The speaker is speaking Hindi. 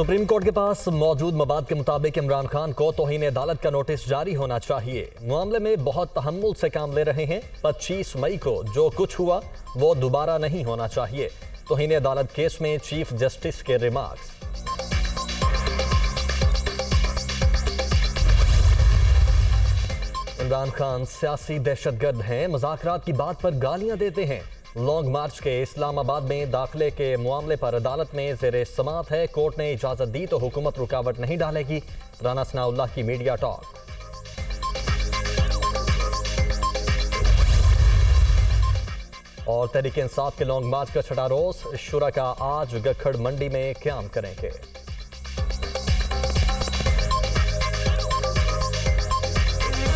सुप्रीम कोर्ट के पास मौजूद मवाद के मुताबिक इमरान खान को तौहीन अदालत का नोटिस जारी होना चाहिए। मामले में बहुत तहम्मुल से काम ले रहे हैं। 25 मई को जो कुछ हुआ वो दोबारा नहीं होना चाहिए। तौहीन अदालत केस में चीफ जस्टिस के रिमार्क्स। इमरान खान सियासी दहशतगर्द हैं, मुज़ाकरात की बात पर गालियां देते हैं। लॉन्ग मार्च के इस्लामाबाद में दाखिले के मामले पर अदालत में ज़ेरे समाअत है। कोर्ट ने इजाज़त दी तो हुकूमत रुकावट नहीं डालेगी। राना सनाउल्लाह की मीडिया टॉक। और तहरीक इंसाफ के लॉन्ग मार्च का छठा रोज शुरा का आज गखड़ मंडी में क़याम करेंगे।